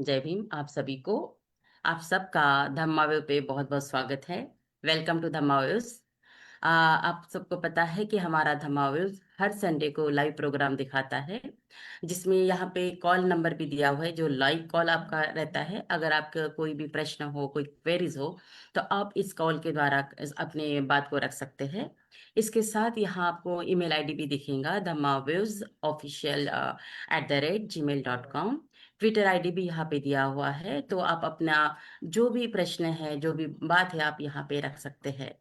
जय भीम आप सभी को। आप सबका धम्मावेव पे बहुत बहुत स्वागत है। Welcome to Dhammawave. आप सबको पता है कि हमारा धम्मावेव हर संडे को लाइव प्रोग्राम दिखाता है, जिसमें यहाँ पे कॉल नंबर भी दिया हुआ है जो लाइव कॉल आपका रहता है। अगर आपका कोई भी प्रश्न हो, कोई क्वेरीज हो, तो आप इस कॉल के द्वारा अपने बात को रख सकते हैं। इसके साथ यहाँ आपको ईमेल आईडी भी दिखेगा, धम्मावेव्स ऑफिशियल @gmail.com। ट्विटर आईडी भी यहाँ पे दिया हुआ है, तो आप अपना जो भी प्रश्न है, जो भी बात है, आप यहाँ पे रख सकते हैं।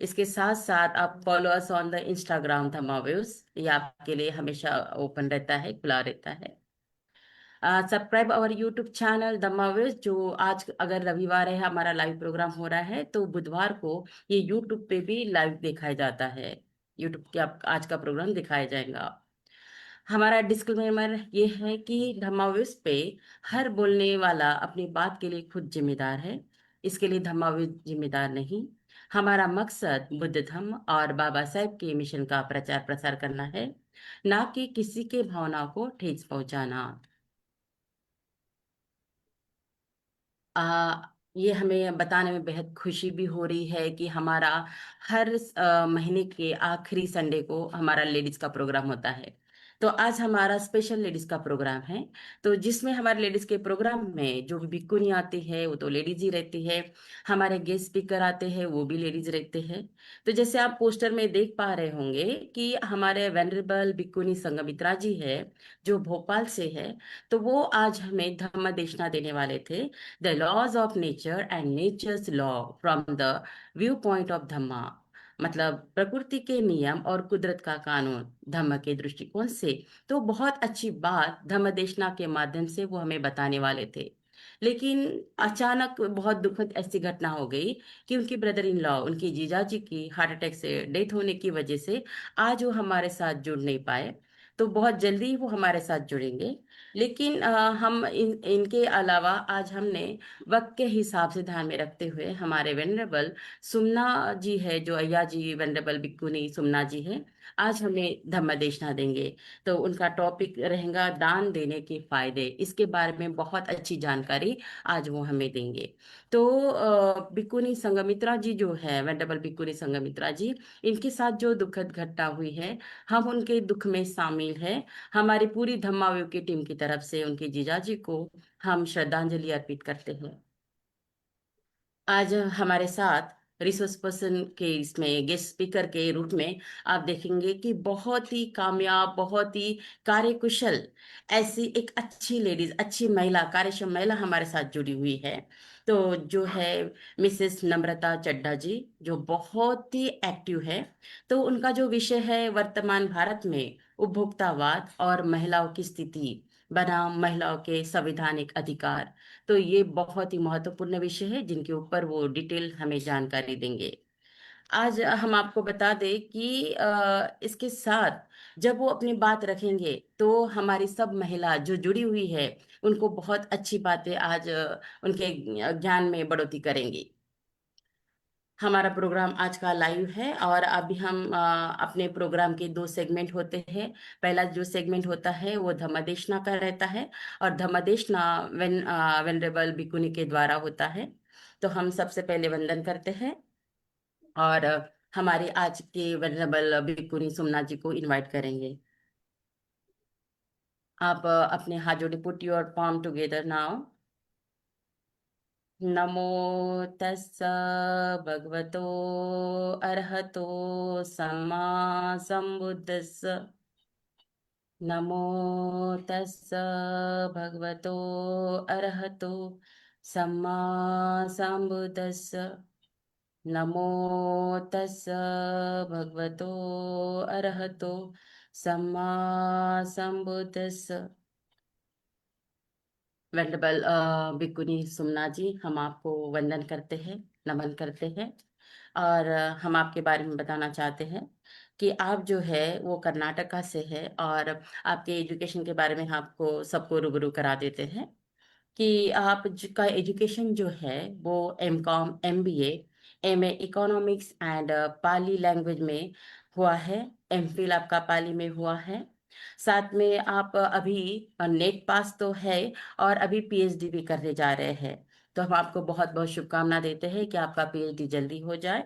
इसके साथ साथ आप follow us on the Instagram Dhammawaves, ये आपके लिए हमेशा ओपन रहता है, खुला रहता है। Subscribe our YouTube channel Dhammawaves. जो आज अगर रविवार है, हमारा लाइव प्रोग्राम हो रहा है, तो बुधवार को ये यूट्यूब पे भी लाइव दिखाया जाता है। यूट्यूब के आप आज का प्रोग्राम दिखाया जाएगा। हमारा डिस्क्लेमर ये है कि धम्माविस पे हर बोलने वाला अपनी बात के लिए खुद जिम्मेदार है। इसके लिए धम्माविस जिम्मेदार नहीं। हमारा मकसद बुद्ध धम्म और बाबा साहेब के मिशन का प्रचार प्रसार करना है, ना कि किसी के भावना को ठेस पहुंचाना। आ, ये हमें बताने में बेहद खुशी भी हो रही है कि हमारा हर महीने के आखिरी संडे को हमारा लेडीज का प्रोग्राम होता है। तो आज हमारा स्पेशल लेडीज का प्रोग्राम है। तो जिसमें हमारे लेडीज के प्रोग्राम में जो भी भिक्कुनी आती है वो तो लेडीज ही रहती है। हमारे गेस्ट स्पीकर आते हैं वो भी लेडीज रहते हैं। तो जैसे आप पोस्टर में देख पा रहे होंगे कि हमारे वेनरेबल भिक्कुनी संगमित्रा जी है, जो भोपाल से है। तो वो आज हमें धम्म देशना देने वाले थे, the laws of nature and nature's law from the view point of Dhamma. मतलब प्रकृति के नियम और कुदरत का कानून धम्म के दृष्टिकोण से। तो बहुत अच्छी बात धम्म देशना के माध्यम से वो हमें बताने वाले थे। लेकिन अचानक बहुत दुखद ऐसी घटना हो गई कि उनकी ब्रदर इन लॉ, उनकी जीजाजी की हार्ट अटैक से डेथ होने की वजह से आज वो हमारे साथ जुड़ नहीं पाए। तो बहुत जल्दी ही वो हमारे साथ जुड़ेंगे। लेकिन हम इनके अलावा आज हमने वक्त के हिसाब से ध्यान में रखते हुए हमारे वेनरेबल सुमना जी है, जो अय्या जी वेनरेबल बिक्कुनी सुमना जी है, आज हमें धम्म देशना देंगे। तो उनका टॉपिक रहेगा दान देने के फायदे। इसके बारे में बहुत अच्छी जानकारी आज वो हमें देंगे। तो बिक्कुनी संगमित्रा जी जो है, वेनरेबल बिक्कुनी संगमित्रा जी, इनके साथ जो दुखद घटना हुई है, हम उनके दुख में शामिल है। हमारी पूरी धम्मावेव की टीम की तरफ से उनके जीजाजी को हम श्रद्धांजलि अर्पित करते हैं। आज हमारे साथ रिसोर्स पर्सन के इसमें गेस्ट स्पीकर के रूप में आप देखेंगे कि बहुत ही कामयाब, बहुत ही कार्यकुशल ऐसी एक अच्छी लेडीज, अच्छी महिला, कार्यक्षम महिला हमारे साथ जुड़ी हुई है। तो जो है मिसेस नम्रता चड्ढा जी, जो बहुत ही एक्टिव है। तो उनका जो विषय है वर्तमान भारत में उपभोक्तावाद और महिलाओं की स्थिति बनाम महिलाओं के संवैधानिक अधिकार। तो ये बहुत ही महत्वपूर्ण विषय है जिनके ऊपर वो डिटेल हमें जानकारी देंगे। आज हम आपको बता दें कि इसके साथ जब वो अपनी बात रखेंगे तो हमारी सब महिला जो जुड़ी हुई है, उनको बहुत अच्छी बातें आज उनके ज्ञान में बढ़ोतरी करेंगी। हमारा प्रोग्राम आज का लाइव है और अभी हम अपने प्रोग्राम के दो सेगमेंट होते हैं। पहला जो सेगमेंट होता है वो धम्मदेशना का रहता है, और धम्मदेशना वेनरेबल भिकुनी के द्वारा होता है। तो हम सबसे पहले वंदन करते हैं और हमारे आज के वेनरेबल भिकुनी सुमना जी को इनवाइट करेंगे। आप अपने हाथ जोड़े, put your palm together now. नमो तस्स भगवतो अरहतो सम्मा संबुद्दस्स। नमो तस्स भगवतो अरहतो सम्मा संबुद्दस्स। नमो तस्स भगवतो अरहतो सम्मा संबुद्दस्स। वेंडेबल बिकुनी सुमना जी, हम आपको वंदन करते हैं, नमन करते हैं। और हम आपके बारे में बताना चाहते हैं कि आप जो है वो कर्नाटका से है, और आपके एजुकेशन के बारे में हम आपको सबको रूबरू करा देते हैं कि का एजुकेशन जो है वो M.Com, MBA, MA economics and Pali language में हुआ है। M.Phil आपका पाली में हुआ है। साथ में आप अभी नेट पास तो है और अभी पीएचडी भी करने जा रहे हैं। तो हम आपको बहुत बहुत शुभकामना देते हैं कि आपका पीएचडी जल्दी हो जाए।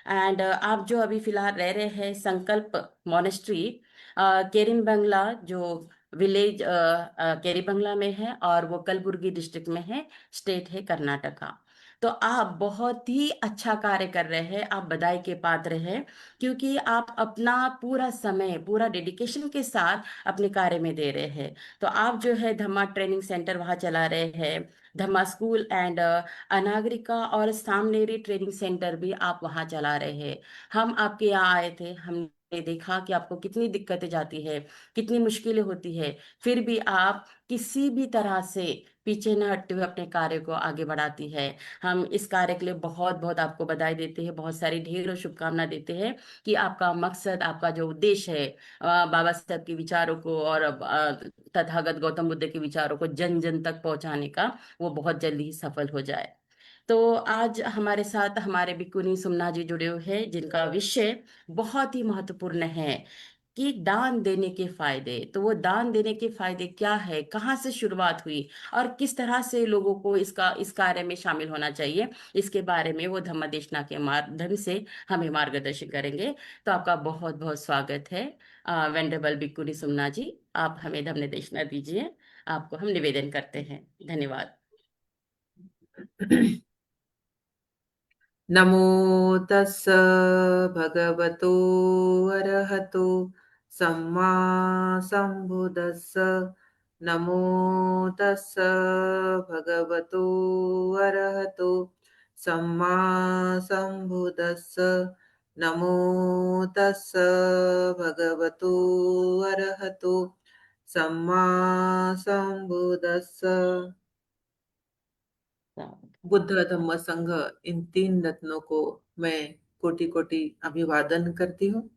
एंड आप जो अभी फिलहाल रह रहे हैं संकल्प मोनेस्ट्री, केरिन बंगला, जो विलेज केरी बंगला में है, और वो कलबुर्गी डिस्ट्रिक्ट में है, स्टेट है कर्नाटका। तो आप बहुत ही अच्छा कार्य कर रहे हैं, आप बधाई के पात्र हैं, क्योंकि आप अपना पूरा समय पूरा डेडिकेशन के साथ अपने कार्य में दे रहे हैं। तो आप जो है धम्मा ट्रेनिंग सेंटर वहाँ चला रहे हैं, धम्मा स्कूल एंड अनागरिका और सामनेरी ट्रेनिंग सेंटर भी आप वहाँ चला रहे हैं। हम आपके यहाँ आए थे, हमने देखा कि आपको कितनी दिक्कतें जाती है, कितनी मुश्किलें होती है, फिर भी आप किसी भी तरह से पीछे न हटते हुए अपने कार्य को आगे बढ़ाती है। हम इस कार्य के लिए बहुत बहुत आपको बधाई देते हैं, बहुत सारी ढेरों शुभकामना देते हैं कि आपका मकसद, आपका जो उद्देश्य है, बाबा साहब के विचारों को और तथागत गौतम बुद्ध के विचारों को जन जन तक पहुंचाने का, वो बहुत जल्दी ही सफल हो जाए। तो आज हमारे साथ हमारे भिक्खुनी सुमना जी जुड़े हुए हैं, जिनका विषय बहुत ही महत्वपूर्ण है कि दान देने के फायदे। तो वो दान देने के फायदे क्या है, कहाँ से शुरुआत हुई, और किस तरह से लोगों को इस कार्य में शामिल होना चाहिए, इसके बारे में वो धम्मदेशना के माध्यम से हमें मार्गदर्शन करेंगे। तो आपका बहुत बहुत स्वागत है वेंडरेबल भिक्खुनी सुमना जी। आप हमें धम्मदेशना दीजिए, आपको हम निवेदन करते हैं। धन्यवाद। नमो तस्स भगवतो अरहतो सम्मा सम्बुद्दस्स। नमो तस्स भगवतो अरहतो सम्मा सम्बुद्दस्स। नमो तस्स भगवतो अरहतो सम्मा सम्बुद्दस्स। बुद्ध धम्म संघ, इन तीन रत्नों को मैं कोटि कोटि अभिवादन करती हूँ,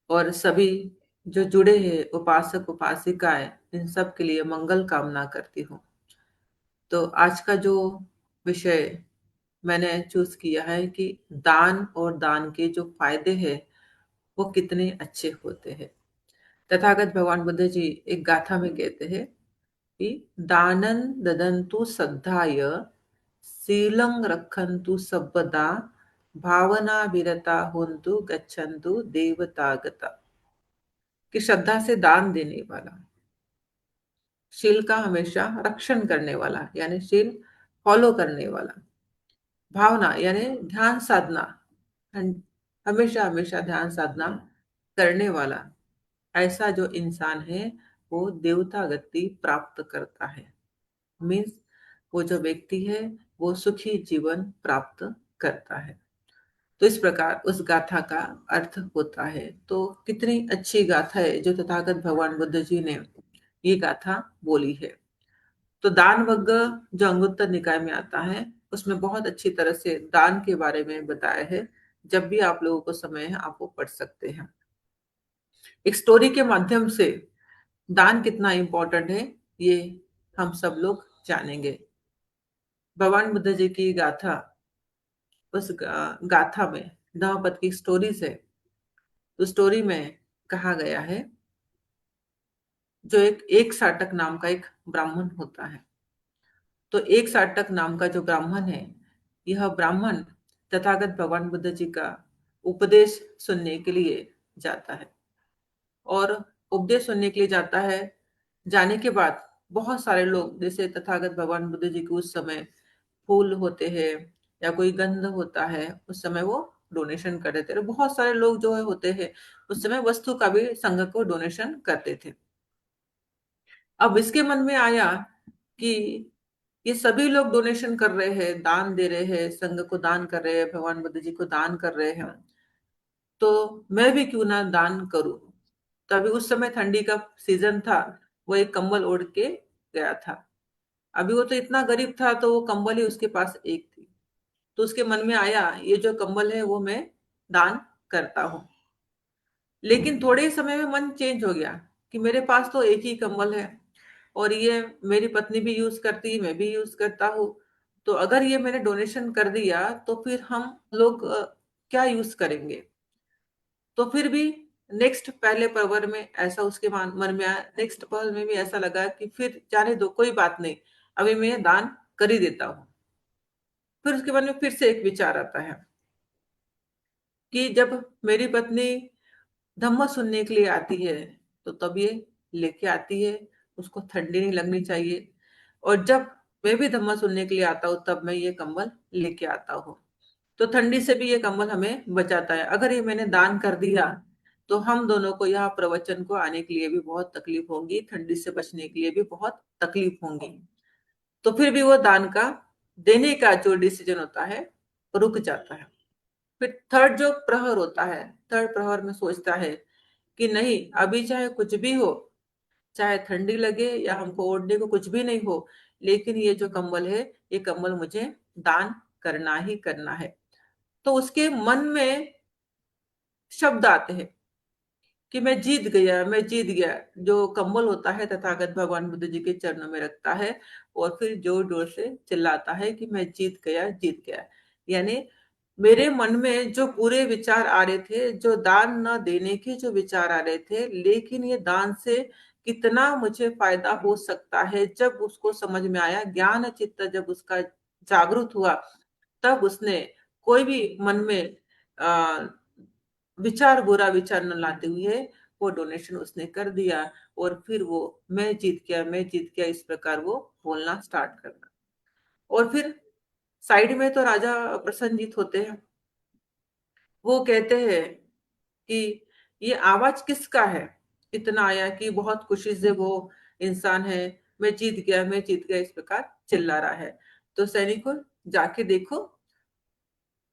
और सभी जो जुड़े हैं उपासक उपासिकाएं, इन सब के लिए मंगल कामना करती हूँ। तो आज का जो विषय मैंने चूज किया है कि दान और दान के जो फायदे हैं वो कितने अच्छे होते हैं। तथागत भगवान बुद्ध जी एक गाथा में कहते हैं कि दानं ददन्तु सद्धाय शीलं रक्षन्तु सर्वदा भावना विरता होन्तु गच्छन्तु देवतागता। कि श्रद्धा से दान देने वाला, शील का हमेशा रक्षण करने वाला यानी शील फॉलो करने वाला, भावना यानी ध्यान साधना, हमेशा हमेशा ध्यान साधना करने वाला, ऐसा जो इंसान है वो देवता गति प्राप्त करता है। मीन्स वो जो व्यक्ति है वो सुखी जीवन प्राप्त करता है। तो इस प्रकार उस गाथा का अर्थ होता है। तो कितनी अच्छी गाथा है जो तथागत भगवान बुद्ध जी ने ये गाथा बोली है। तो दान वग्ग जो अंगुत्तर निकाय में आता है उसमें बहुत अच्छी तरह से दान के बारे में बताया है। जब भी आप लोगों को समय है आप वो पढ़ सकते हैं। एक स्टोरी के माध्यम से दान कितना इंपॉर्टेंट है ये हम सब लोग जानेंगे। भगवान बुद्ध जी की गाथा, उस गाथा में धम्मपद की स्टोरीज है। तो स्टोरी में कहा गया है जो एक साटक नाम का एक ब्राह्मण होता है। तो एक साटक नाम का जो ब्राह्मण है, यह ब्राह्मण तथागत भगवान बुद्ध जी का उपदेश सुनने के लिए जाता है। और उपदेश सुनने के लिए जाता है, जाने के बाद बहुत सारे लोग, जैसे तथागत भगवान बुद्ध जी के उस समय फूल होते हैं या कोई गंध होता है, उस समय वो डोनेशन कर देते थे। बहुत सारे लोग जो है होते हैं उस समय वस्तु का भी संघ को डोनेशन करते थे। अब इसके मन में आया कि ये सभी लोग डोनेशन कर रहे हैं, दान दे रहे हैं, संघ को दान कर रहे हैं, भगवान बुद्ध जी को दान कर रहे हैं, तो मैं भी क्यों ना दान करूं। तभी उस समय ठंडी का सीजन था, वो एक कंबल ओढ़ के गया था। अभी वो तो इतना गरीब था तो वो कंबल ही उसके पास एक थी। तो उसके मन में आया ये जो कंबल है वो मैं दान करता हूँ। लेकिन थोड़े ही समय में मन चेंज हो गया कि मेरे पास तो एक ही कंबल है और ये मेरी पत्नी भी यूज करती है, मैं भी यूज करता हूँ। तो अगर ये मैंने डोनेशन कर दिया तो फिर हम लोग क्या यूज करेंगे। तो फिर भी नेक्स्ट पहले प्रहर में ऐसा उसके मन में आया, नेक्स्ट पहर में भी ऐसा लगा कि फिर जाने दो, कोई बात नहीं, अभी मैं दान कर ही देता हूँ। फिर उसके मन में फिर से एक विचार आता है कि जब मेरी पत्नी धम्म सुनने के लिए आती है तो तब ये लेके आती है, उसको ठंडी नहीं लगनी चाहिए। और जब मैं भी धम्म सुनने के लिए आता हूँ तब मैं ये कंबल लेके आता हूँ, तो ठंडी से भी ये कंबल हमें बचाता है। अगर ये मैंने दान कर दिया तो हम दोनों को यहाँ प्रवचन को आने के लिए भी बहुत तकलीफ होगी, ठंडी से बचने के लिए भी बहुत तकलीफ होंगी। तो फिर भी वो दान का देने का जो डिसीजन होता है रुक जाता है। फिर थर्ड जो प्रहर होता है, थर्ड प्रहर में सोचता है कि नहीं, अभी चाहे कुछ भी हो, चाहे ठंडी लगे या हमको ओढ़ने को कुछ भी नहीं हो, लेकिन ये जो कंबल है, ये कंबल मुझे दान करना ही करना है। तो उसके मन में शब्द आते हैं कि मैं जीत गया, मैं जीत गया। जो कंबल होता है तथागत भगवान बुद्ध जी के चरणों में रखता है और फिर जोर जोर से चिल्लाता है कि मैं जीत गया, जीत गया। यानी मेरे मन में जो बुरे विचार आ रहे थे, जो दान न देने के जो विचार आ रहे थे, लेकिन ये दान से कितना मुझे फायदा हो सकता है, जब उसको समझ में आया, ज्ञान चित्त जब उसका जागृत हुआ, तब उसने कोई भी मन में आ, विचार, बुरा विचार न लाते हुए वो डोनेशन उसने कर दिया। और फिर वो मैं जीत गया, मैं जीत गया, इस प्रकार वो बोलना स्टार्ट करना। और फिर साइड में तो राजा प्रसन्नजीत होते हैं, वो कहते हैं कि ये आवाज किसका है, इतना आया कि बहुत खुशी से वो इंसान है, मैं जीत गया, मैं जीत गया, इस प्रकार चिल्ला रहा है। तो सैनिकों, जाके देखो।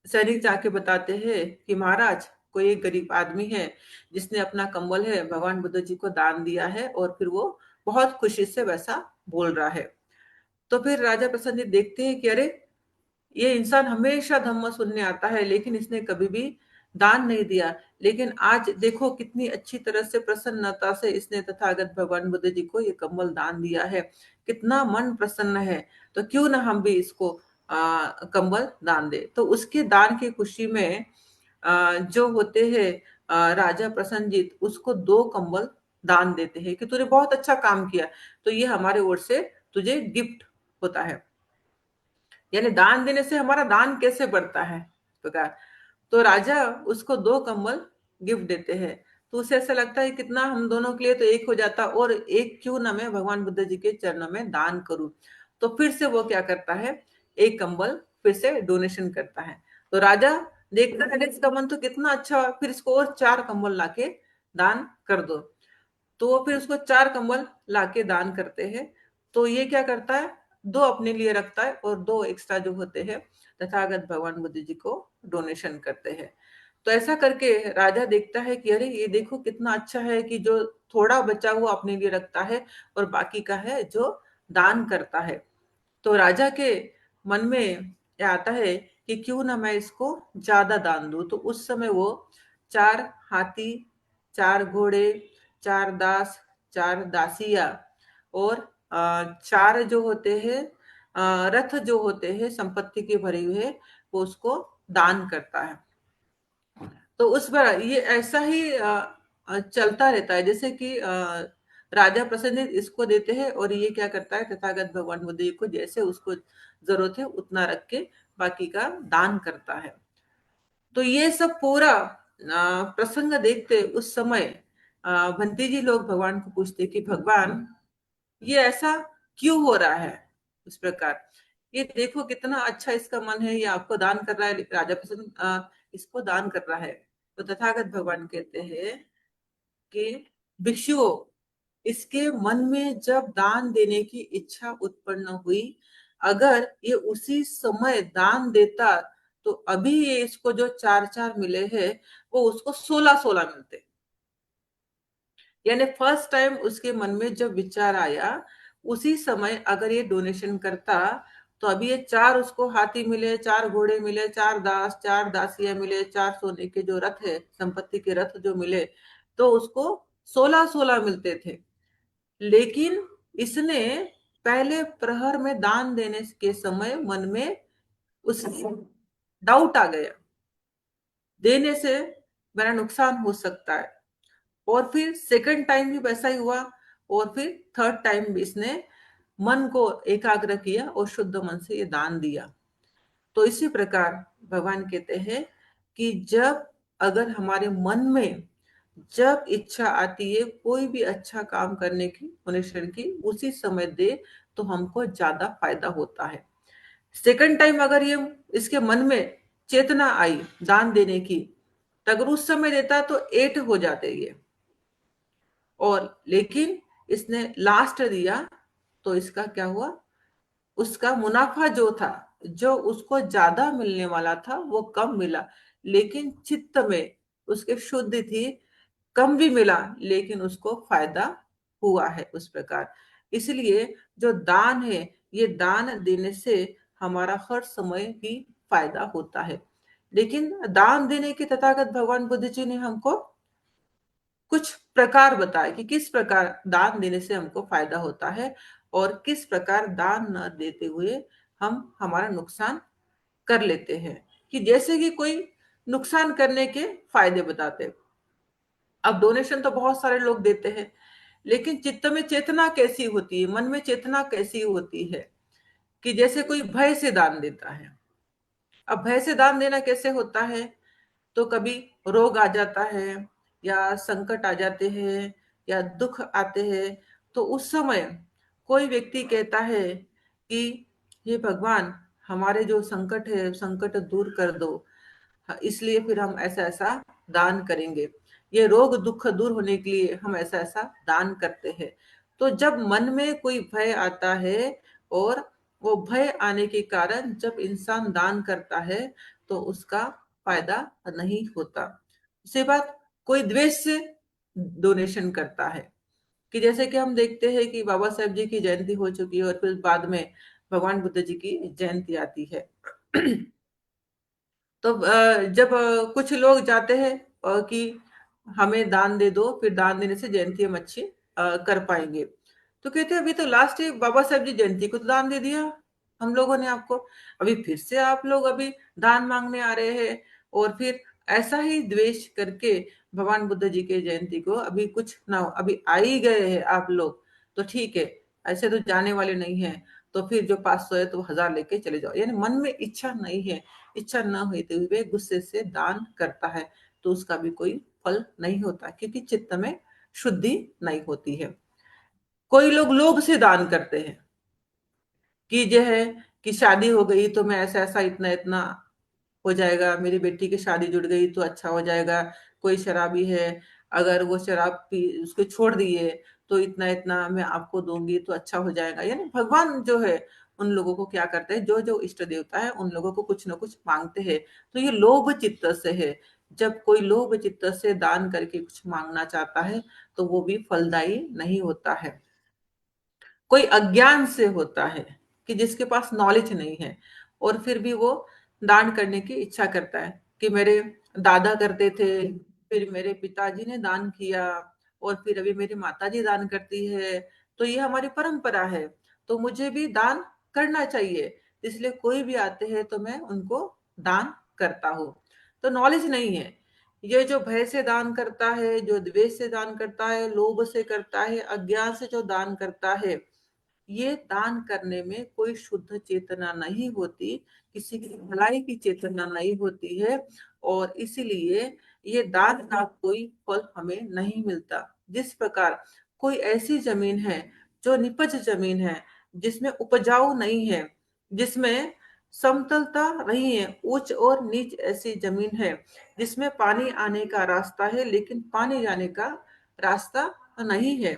सैनिक जाके बताते हैं कि महाराज, कोई एक गरीब आदमी है जिसने अपना कंबल है भगवान बुद्ध जी को दान दिया है, और फिर वो बहुत खुशी से वैसा बोल रहा है। तो फिर राजा प्रसन्न देखते हैं कि अरे, ये इंसान हमेशा धम्म सुनने आता है लेकिन इसने कभी भी दान नहीं दिया, लेकिन आज देखो कितनी अच्छी तरह से प्रसन्नता से इसने तथागत भगवान बुद्ध जी को ये कम्बल दान दिया है, कितना मन प्रसन्न है। तो क्यों ना हम भी इसको कम्बल दान दे। तो उसके दान की खुशी में जो होते हैं राजा प्रसन्नजीत, उसको 2 कंबल दान देते हैं कि तूने बहुत अच्छा काम किया, तो ये हमारे ओर से तुझे गिफ्ट होता है। यानी दान देने से हमारा दान कैसे बढ़ता है इस प्रकार। तो राजा उसको 2 कंबल गिफ्ट देते हैं। तो उसे ऐसा लगता है कितना हम दोनों के लिए तो एक हो जाता, और एक क्यों ना मैं भगवान बुद्ध जी के चरणों में दान करूं। तो फिर से वो क्या करता है, एक कंबल फिर से डोनेशन करता है। तो राजा देखता है इसका मन तो कितना अच्छा, फिर इसको और 4 कंबल लाके दान कर दो। तो वो फिर उसको 4 कंबल लाके दान करते हैं। तो ये क्या करता है, 2 अपने लिए रखता है और 2 एक्स्ट्रा जो होते हैं तथागत भगवान बुद्ध जी को डोनेशन करते हैं। तो ऐसा करके राजा देखता है कि अरे, ये देखो कितना अच्छा है कि जो थोड़ा बचा हुआ अपने लिए रखता है और बाकी का है जो दान करता है। तो राजा के मन में ये आता है कि क्यों ना मैं इसको ज्यादा दान दूं। तो उस समय वो 4 हाथी, 4 घोड़े, 4 दास, 4 दासियां और 4 जो होते हैं रथ जो होते हैं संपत्ति के भरे हुए, वो उसको दान करता है। तो उस पर ये ऐसा ही चलता रहता है, जैसे कि राजा प्रसन्न इसको देते हैं और ये क्या करता है, तथागत भगवान बुद्ध जी को जैसे उसको जरूरत है उतना रख के बाकी का दान करता है। तो ये सब पूरा प्रसंग देखते उस समय भंती जी लोग भगवान को पूछते कि भगवान, ये ऐसा क्यों हो रहा है इस प्रकार, ये देखो कितना अच्छा इसका मन है, ये आपको दान कर रहा है, राजा प्रसन्न इसको दान कर रहा है। तो तथागत भगवान कहते हैं कि भिक्षुओं, इसके मन में जब दान देने की इच्छा उत्पन्न हुई, अगर ये उसी समय दान देता तो अभी ये इसको जो 4 4 मिले हैं वो उसको 16 16 मिलते। यानी फर्स्ट टाइम उसके मन में जब विचार आया, उसी समय अगर ये डोनेशन करता तो अभी ये 4 उसको हाथी मिले, 4 घोड़े मिले, 4 दास, 4 दासियां मिले, 4 सोने के जो रथ है, संपत्ति के रथ जो मिले, तो उसको 16 16 मिलते थे। लेकिन इसने पहले प्रहर में दान देने के समय मन में उस डाउट आ गया, देने से मेरा नुकसान हो सकता है। और फिर सेकंड टाइम भी वैसा ही हुआ, और फिर थर्ड टाइम भी इसने मन को एकाग्र किया और शुद्ध मन से ये दान दिया। तो इसी प्रकार भगवान कहते हैं कि जब अगर हमारे मन में जब इच्छा आती है कोई भी अच्छा काम करने की मनुष्य की, उसी समय दे तो हमको ज्यादा फायदा होता है। सेकंड टाइम अगर ये इसके मन में चेतना आई दान देने की, तो अगर उस समय देता तो 8 हो जाते ये, और लेकिन इसने लास्ट दिया तो इसका क्या हुआ, उसका मुनाफा जो था, जो उसको ज्यादा मिलने वाला था वो कम मिला, लेकिन चित्त में उसके शुद्ध थी, कम भी मिला लेकिन उसको फायदा हुआ है उस प्रकार। इसलिए जो दान है, ये दान देने से हमारा हर समय ही फायदा होता है। लेकिन दान देने के तथागत भगवान बुद्ध जी ने हमको कुछ प्रकार बताए कि किस प्रकार दान देने से हमको फायदा होता है, और किस प्रकार दान न देते हुए हम हमारा नुकसान कर लेते हैं। कि जैसे कि कोई नुकसान करने के फायदे बताते हैं। अब डोनेशन तो बहुत सारे लोग देते हैं, लेकिन चित्त में चेतना कैसी होती है, मन में चेतना कैसी होती है, कि जैसे कोई भय से दान देता है। अब भय से दान देना कैसे होता है, तो कभी रोग आ जाता है, या संकट आ जाते हैं, या दुख आते हैं, तो उस समय कोई व्यक्ति कहता है कि हे भगवान, हमारे जो संकट है संकट दूर कर दो, इसलिए फिर हम ऐसा ऐसा दान करेंगे, ये रोग दुख दूर होने के लिए हम ऐसा ऐसा दान करते हैं। तो जब मन में कोई भय आता है, और वो भय आने के कारण जब इंसान दान करता है तो उसका फायदा नहीं होता। दूसरी बात, कोई द्वेष से डोनेशन करता है, कि जैसे कि हम देखते हैं कि बाबा साहेब जी की जयंती हो चुकी है और फिर बाद में भगवान बुद्ध जी की जयंती आती है। तो जब कुछ लोग जाते हैं कि हमें दान दे दो, फिर दान देने से जयंती हम अच्छी कर पाएंगे, तो कहते हैं अभी तो लास्ट है बाबा साहेब जी जयंती को तो दान दे दिया हम लोगों ने आपको, अभी फिर से आप लोग अभी दान मांगने आ रहे हैं। और फिर ऐसा ही द्वेष करके भगवान बुद्ध जी के जयंती को अभी कुछ ना हो, अभी आ ही गए हैं आप लोग तो ठीक है, ऐसे तो जाने वाले नहीं है, तो फिर जो 500 है तो 1000 लेके चले जाओ। यानी मन में इच्छा नहीं है, इच्छा न होते हुए गुस्से से दान करता है, तो उसका भी कोई फल नहीं होता, क्योंकि चित्त में शुद्धि नहीं होती है। कोई लोग लोभ से दान करते हैं, कि जो है कि शादी हो गई तो मैं ऐसा ऐसा इतना इतना हो जाएगा, मेरी बेटी की शादी जुड़ गई तो अच्छा हो जाएगा। कोई शराबी है, अगर वो शराब पी उसको छोड़ दिए तो इतना इतना मैं आपको दूंगी तो अच्छा हो जाएगा। यानी भगवान जो है उन लोगों को क्या करते हैं, जो जो इष्ट देवता है उन लोगों को कुछ ना कुछ मांगते हैं। तो ये लोभ चित्त से है। जब कोई लोभ चित्त से दान करके कुछ मांगना चाहता है तो वो भी फलदायी नहीं होता है। कोई अज्ञान से होता है, कि जिसके पास नॉलेज नहीं है और फिर भी वो दान करने की इच्छा करता है, कि मेरे दादा करते थे, फिर मेरे पिताजी ने दान किया, और फिर अभी मेरी माताजी दान करती है, तो ये हमारी परंपरा है, तो मुझे भी दान करना चाहिए, इसलिए कोई भी आते हैं तो मैं उनको दान करता हूँ। तो नॉलेज नहीं है। ये जो भय से दान करता है, जो द्वेष से दान करता है, लोभ से करता है, अज्ञान से जो दान करता है, ये दान करने में कोई शुद्ध चेतना नहीं होती, किसी की भलाई की चेतना नहीं होती है, और इसीलिए ये दान का कोई फल हमें नहीं मिलता। जिस प्रकार कोई ऐसी जमीन है जो निपज जमीन है, जिसमें उपजाऊ नहीं है, जिसमें समतलता नहीं है, उच्च और नीच ऐसी जमीन है, जिसमें पानी आने का रास्ता है लेकिन पानी जाने का रास्ता नहीं है,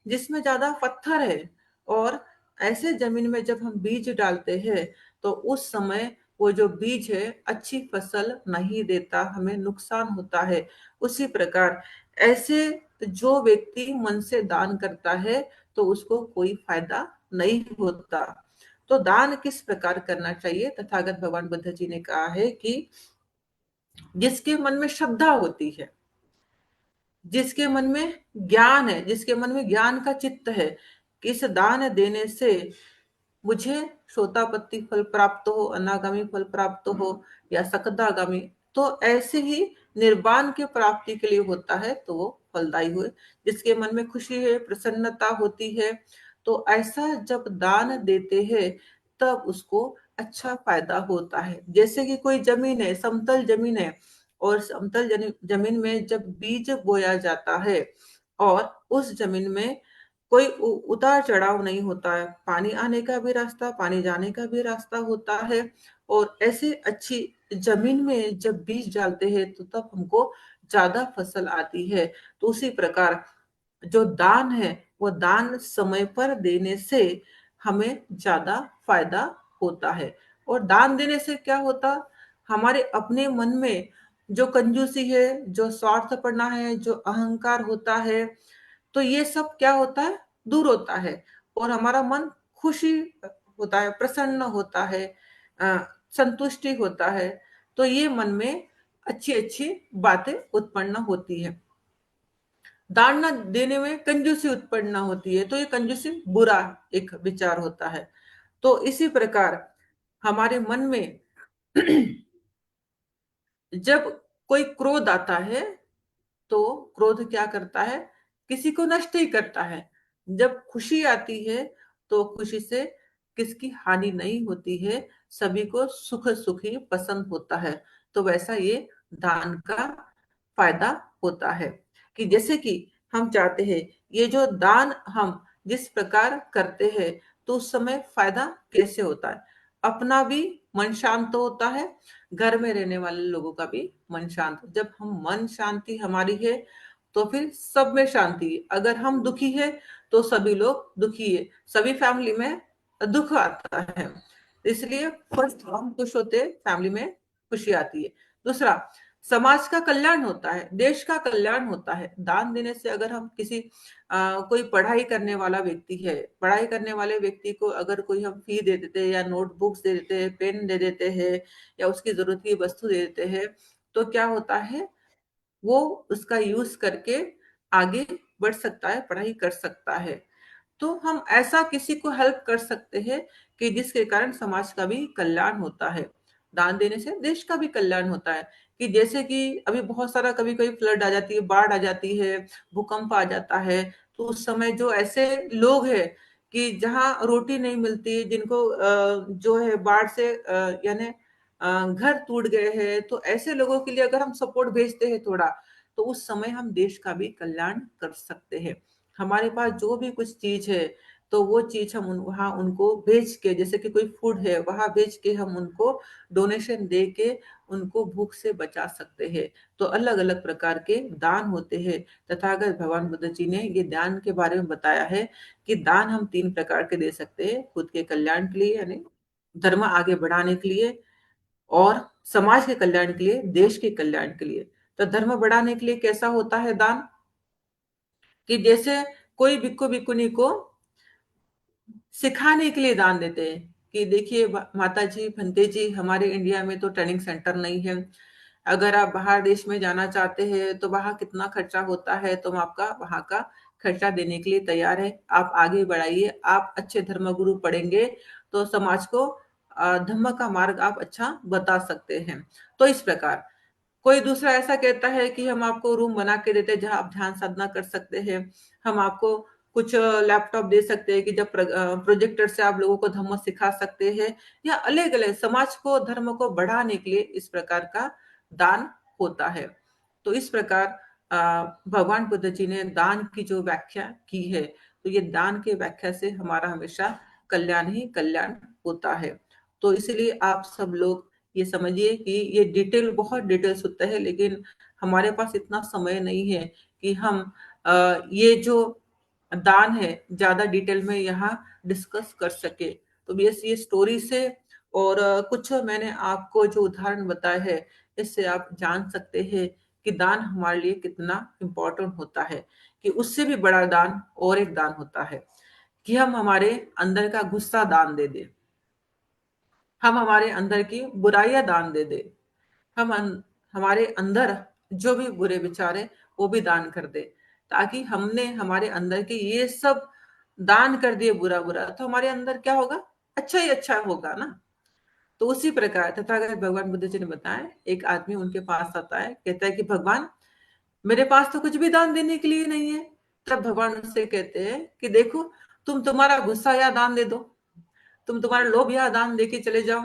जिसमें ज्यादा पत्थर है, और ऐसे जमीन में जब हम बीज डालते हैं तो उस समय वो जो बीज है अच्छी फसल नहीं देता, हमें नुकसान होता है। उसी प्रकार ऐसे जो व्यक्ति मन से दान करता है तो उसको कोई फायदा नहीं होता। तो दान किस प्रकार करना चाहिए, तथागत भगवान बुद्ध जी ने कहा है कि जिसके मन में श्रद्धा होती है, जिसके मन में ज्ञान है, जिसके मन में ज्ञान का चित्त है कि इस दान देने से मुझे सोतापट्टी फल प्राप्त हो, अनागामी फल प्राप्त हो, या सकदागामी, तो ऐसे ही निर्वाण के प्राप्ति के लिए होता है तो वो फलदायी हो, जिसके मन में खुशी है, प्रसन्नता होती है। तो ऐसा जब दान देते हैं तब उसको अच्छा फायदा होता है। जैसे कि कोई जमीन है, समतल जमीन है, और समतल जमीन में जब बीज बोया जाता है और उस जमीन में कोई उतार चढ़ाव नहीं होता है, पानी आने का भी रास्ता, पानी जाने का भी रास्ता होता है, और ऐसे अच्छी जमीन में जब बीज डालते हैं तो तब हमको ज्यादा फसल आती है। तो उसी प्रकार जो दान है वो दान समय पर देने से हमें ज्यादा फायदा होता है। और दान देने से क्या होता, हमारे अपने मन में जो कंजूसी है, जो स्वार्थपना है, जो अहंकार होता है, तो ये सब क्या होता है, दूर होता है, और हमारा मन खुशी होता है, प्रसन्न होता है, अ, संतुष्टि होता है। तो ये मन में अच्छी अच्छी बातें उत्पन्न होती है। दान न देने में कंजूसी उत्पन्न होती है, तो ये कंजूसी बुरा एक विचार होता है। तो इसी प्रकार हमारे मन में जब कोई क्रोध आता है तो क्रोध क्या करता है, किसी को नष्ट ही करता है। जब खुशी आती है तो खुशी से किसकी हानि नहीं होती है, सभी को सुख सुख ही पसंद होता है। तो वैसा ये दान का फायदा होता है कि जैसे कि हम चाहते हैं ये जो दान हम जिस प्रकार करते हैं तो उस समय फायदा कैसे होता है, अपना भी मन शांत होता है, घर में रहने वाले लोगों का भी मन शांत। जब हम मन शांति हमारी है तो फिर सब में शांति है। अगर हम दुखी है तो सभी लोग दुखी है, सभी फैमिली में दुख आता है। इसलिए फर्स्ट हम खुश होते हैं, फैमिली में खुशी आती है। दूसरा, समाज का कल्याण होता है, देश का कल्याण होता है। दान देने से अगर हम किसी कोई पढ़ाई करने वाला व्यक्ति है, पढ़ाई करने वाले व्यक्ति को अगर कोई हम फी दे देते हैं या नोटबुक्स दे देते हैं, पेन दे देते हैं या उसकी जरूरत की वस्तु दे देते हैं, तो क्या होता है, वो उसका यूज करके आगे बढ़ सकता है, पढ़ाई कर सकता है। तो हम ऐसा किसी को हेल्प कर सकते हैं कि जिसके कारण समाज का भी कल्याण होता है। दान देने से देश का भी कल्याण होता है कि जैसे कि अभी बहुत सारा कभी कभी फ्लड आ जाती है, बाढ़ आ जाती है, भूकंप आ जाता है, तो उस समय जो ऐसे लोग हैं कि जहाँ रोटी नहीं मिलती, जिनको जो है बाढ़ से यानी घर टूट गए हैं, तो ऐसे लोगों के लिए अगर हम सपोर्ट भेजते हैं थोड़ा, तो उस समय हम देश का भी कल्याण कर सकते हैं। हमारे पास जो भी कुछ चीज है तो वो चीज हम वहां उनको भेज के, जैसे कि कोई फूड है वहां भेज के हम उनको डोनेशन दे के उनको भूख से बचा सकते हैं। तो अलग अलग प्रकार के दान होते हैं। तथागत भगवान बुद्ध जी ने ये दान के बारे में बताया है कि दान हम 3 प्रकार के दे सकते हैं, खुद के कल्याण के लिए यानी धर्म आगे बढ़ाने के लिए, और समाज के कल्याण के लिए, देश के कल्याण के लिए। तो धर्म बढ़ाने के लिए कैसा होता है दान, कि जैसे कोई भिक्खु भिक्खुनी को सिखाने के लिए दान देते हैं कि देखिए माता जी, भंते जी, हमारे इंडिया में तो ट्रेनिंग सेंटर नहीं है, अगर आप बाहर देश में जाना चाहते हैं तो वहां कितना खर्चा होता है, तो हम आपका वहां का खर्चा देने के लिए तैयार है, आप आगे बढ़ाइए, आप अच्छे धर्मगुरु पढ़ेंगे तो समाज को धर्म का मार्ग आप अच्छा बता सकते हैं। तो इस प्रकार कोई दूसरा ऐसा कहता है कि हम आपको रूम बना के देते हैं जहां आप ध्यान साधना कर सकते हैं, हम आपको कुछ लैपटॉप दे सकते हैं कि जब प्रोजेक्टर से आप लोगों को धर्म सिखा सकते हैं, या अलग अलग समाज को धर्म को बढ़ाने के लिए इस प्रकार का दान होता है। तो इस प्रकार भगवान बुद्ध जी ने दान की जो व्याख्या की है, तो ये दान के व्याख्या से हमारा हमेशा कल्याण ही कल्याण होता है। तो इसलिए आप सब लोग ये समझिए कि ये डिटेल, बहुत डिटेल्स होता है, लेकिन हमारे पास इतना समय नहीं है कि हम ये जो दान है ज्यादा डिटेल में यहाँ डिस्कस कर सके। तो बस ये स्टोरी से और कुछ मैंने आपको जो उदाहरण बताए हैं, इससे आप जान सकते हैं कि दान हमारे लिए कितना इम्पोर्टेंट होता है। कि उससे भी बड़ा दान और एक दान होता है कि हम हमारे अंदर का गुस्सा दान दे दे, हम हमारे अंदर की बुराइयां दान दे दे, हम हमारे अंदर जो भी बुरे विचार है वो भी दान कर दे, ताकि हमने हमारे अंदर के ये सब दान कर दिए बुरा बुरा, तो हमारे अंदर क्या होगा, अच्छा ही अच्छा होगा ना। तो उसी प्रकार तथागत भगवान बुद्ध जी ने बताया, एक आदमी उनके पास आता है, कहता है कि भगवान मेरे पास तो कुछ भी दान देने के लिए नहीं है। तब भगवान उससे कहते हैं कि देखो, तुम तुम्हारा गुस्सा या दान दे दो, तुम तुम्हारा लोभ या दान देके चले जाओ,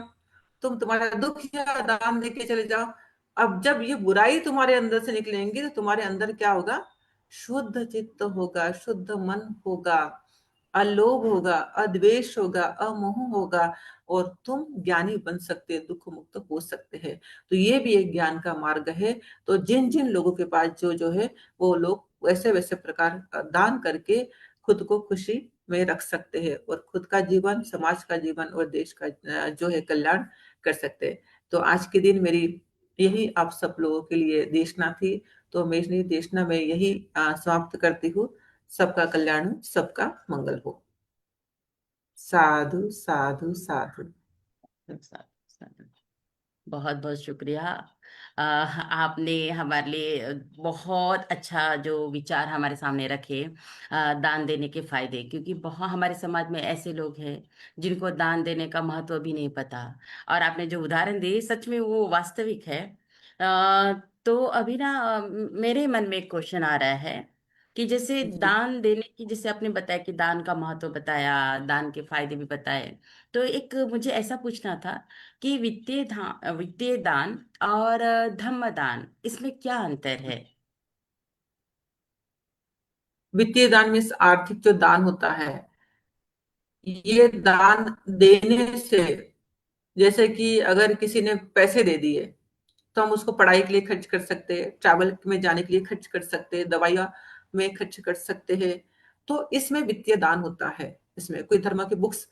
तुम तुम्हारा दुख या दान देके चले जाओ। अब जब ये बुराई तुम्हारे अंदर से निकलेंगी तो तुम्हारे अंदर क्या होगा? शुद्ध चित्त होगा, शुद्ध मन होगा, अलोभ होगा, अद्वेष होगा, अमोह होगा, और तुम ज्ञानी बन सकते, दुख मुक्त हो सकते हैं। तो ये भी एक ज्ञान का मार्ग है। तो जिन जिन लोगों के पास जो जो है, वो लोग वैसे वैसे प्रकार दान करके खुद को खुशी में रख सकते हैं, और खुद का जीवन, समाज का जीवन और देश का जो है कल्याण कर सकते हैं। तो आज के दिन मेरी यही आप सब लोगों के लिए देशना थी। तो मेरी देशना मैं यही समाप्त करती हूँ। सबका कल्याण हो, सबका मंगल हो। साधु साधु साधु। बहुत बहुत शुक्रिया। आपने हमारे लिए बहुत अच्छा जो विचार हमारे सामने रखे, दान देने के फायदे, क्योंकि बहुत हमारे समाज में ऐसे लोग हैं जिनको दान देने का महत्व भी नहीं पता। और आपने जो उदाहरण दिए सच में वो वास्तविक है। तो अभी ना मेरे मन में एक क्वेश्चन आ रहा है कि जैसे जी। दान देने की, जैसे आपने बताया कि दान का महत्व बताया, दान के फायदे भी बताए, तो एक मुझे ऐसा पूछना था कि वित्तीय दान और धम्म दान, इसमें क्या अंतर है? वित्तीय दान में आर्थिक जो दान होता है, ये दान देने से, जैसे कि अगर किसी ने पैसे दे दिए तो हम उसको पढ़ाई के लिए खर्च कर सकते हैं, ट्रैवल में जाने के लिए खर्च कर सकते हैं, दवाइयाँ में खर्च कर सकते हैं। तो इसमें वित्तीय दान होता है। इसमें कोई धर्म की बुक्स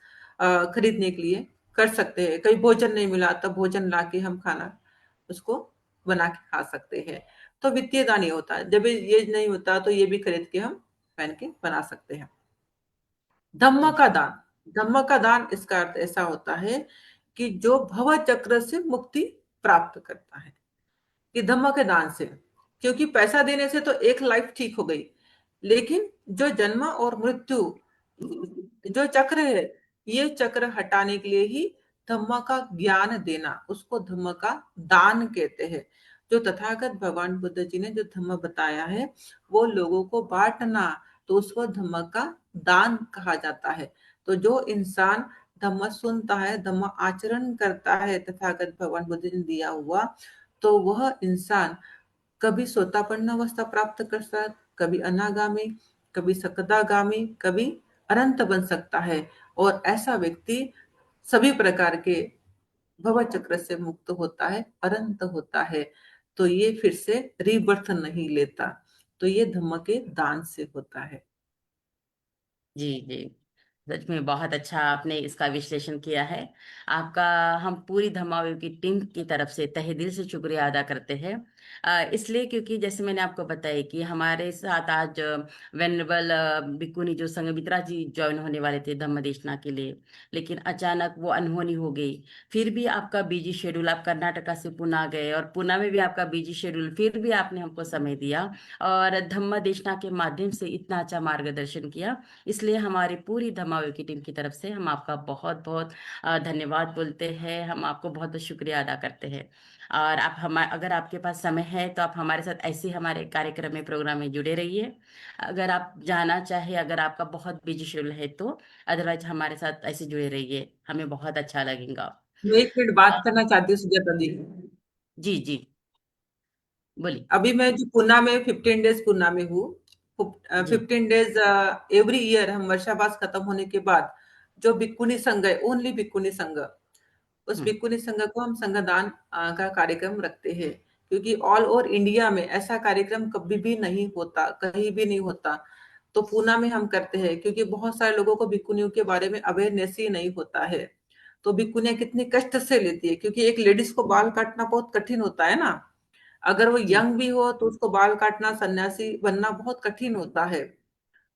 खरीदने के लिए कर सकते हैं, कहीं भोजन नहीं मिला तब भोजन ला के हम खाना उसको बना के खा सकते हैं। तो वित्तीय दान ये होता है। जब ये नहीं होता तो ये भी खरीद के हम पहन के बना सकते हैं। धम्म का दान, धम्म का दान इसका अर्थ ऐसा होता है कि जो भव चक्र से मुक्ति प्राप्त करता है, कि धम्म के दान से। क्योंकि पैसा देने से तो एक लाइफ ठीक हो गई, लेकिन जो जन्म और मृत्यु जो चक्र है, ये चक्र हटाने के लिए ही धम्म का ज्ञान देना, उसको धम्म का दान कहते हैं। जो तथागत भगवान बुद्ध जी ने जो धम्म बताया है, वो लोगों को बांटना, तो उसको धम्म का दान कहा जाता है। तो जो इंसान धम्म सुनता है, धम्म आचरण करता है तथागत भगवान बुद्ध जी ने दिया हुआ, तो वह इंसान कभी सोतापन्न अवस्था प्राप्त कर सकता, कभी अनागामी, कभी सकदागामी, कभी अनंत बन सकता है। और ऐसा व्यक्ति सभी प्रकार के भव चक्र से मुक्त होता है, अनंत होता है। तो ये फिर से रीबर्थ नहीं लेता। तो ये धम्म के दान से होता है। जी जी, सच में बहुत अच्छा आपने इसका विश्लेषण किया है। आपका हम पूरी धमावे की टीम की तरफ से तहे दिल से शुक्रिया अदा करते हैं। इसलिए क्योंकि जैसे मैंने आपको बताया कि हमारे साथ आज वेनरेबल भिक्खुनी जो संघमित्रा जी ज्वाइन होने वाले थे धम्म देशना के लिए, लेकिन अचानक वो अनहोनी हो गई। फिर भी आपका बिजी शेड्यूल, आप कर्नाटका से पुणे गए और पुणे में भी आपका बिजी शेड्यूल, फिर भी आपने हमको समय दिया और धम्म देशना के माध्यम से इतना अच्छा मार्गदर्शन किया। इसलिए हमारी पूरी धमावे की टीम की तरफ से हम आपका बहुत बहुत धन्यवाद बोलते हैं। हम आपको बहुत बहुत शुक्रिया अदा करते हैं। और आप हम अगर आपके पास समय है तो आप हमारे साथ ऐसे ही हमारे कार्यक्रम में, प्रोग्राम में जुड़े रहिए। अगर आप जाना चाहे, अगर आपका बहुत बिजी शेड्यूल है तो अदरवाइज हमारे साथ ऐसे जुड़े रहिए, हमें बहुत अच्छा लगेगा। मैं एक मिनट बात करना चाहती हूँ सुजाता दी। जी जी, बोलिए। अभी मैं जो पुणे में 15 डेज पुणे में हूँ। जी। 15 डेज एवरी ईयर हम वर्षावास खत्म होने के बाद जो भिक्खुनी संघ है, ओनली भिक्खुनी संघ, उस हम्म। भिक्खुनी संघ को हम संघदान का कार्यक्रम रखते हैं। क्योंकि ऑल ओवर इंडिया में ऐसा कार्यक्रम कभी भी नहीं होता, कहीं भी नहीं होता। तो पूना में हम करते हैं, क्योंकि बहुत सारे लोगों को भिक्खुनियों के बारे में अवेयरनेस ही नहीं होता है। तो भिक्खुनियां कितने कष्ट से लेती है, क्योंकि एक लेडीज को बाल काटना बहुत कठिन होता है ना। अगर वो जी यंग भी हो तो उसको बाल काटना, सन्यासी बनना बहुत कठिन होता है।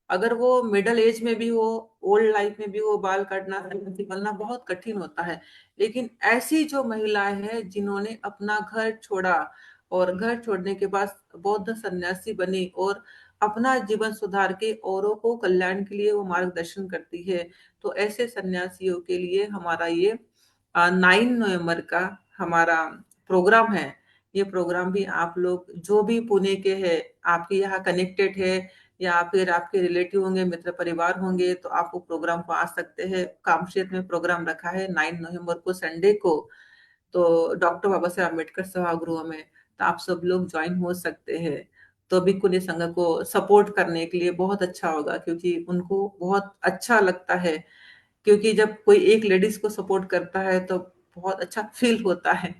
अगर वो मिडल एज में भी हो, ओल्ड लाइफ में भी हो, बाल काटना, निकलना बहुत कठिन होता है। लेकिन ऐसी जो महिलाएं हैं जिन्होंने अपना घर छोड़ा, और घर छोड़ने के बाद बौद्ध सन्यासी बनी, और अपना जीवन सुधार के औरों को कल्याण के लिए वो मार्गदर्शन करती है। तो ऐसे सन्यासियों के लिए हमारा ये 9 नवंबर का हमारा प्रोग्राम है, ये प्रोग्राम भी आप लोग जो भी पुणे के हैं, आपके यहाँ कनेक्टेड है, या फिर आपके रिलेटिव होंगे, मित्र परिवार होंगे, तो आप वो प्रोग्राम को आ सकते हैं। कामशेत में प्रोग्राम रखा है 9 नवंबर को संडे को, तो डॉक्टर बाबा साहेब अम्बेडकर सभागृह में, तो आप सब लोग ज्वाइन हो सकते हैं। तो भिक्खुनी संघ को सपोर्ट करने के लिए बहुत अच्छा होगा, क्योंकि उनको बहुत अच्छा लगता है, क्योंकि जब कोई एक लेडीज को सपोर्ट करता है तो बहुत अच्छा फील होता है,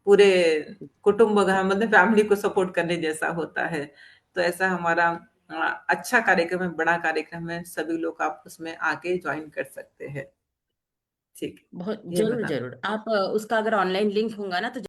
पूरे कुटुंब मतलब फैमिली को सपोर्ट करने जैसा होता है। तो ऐसा हमारा अच्छा कार्यक्रम है, बड़ा कार्यक्रम है, सभी लोग आप उसमें आके ज्वाइन कर सकते हैं। ठीक बहुत है, ये जरूर बताना। जरूर आप उसका अगर ऑनलाइन लिंक होगा ना तो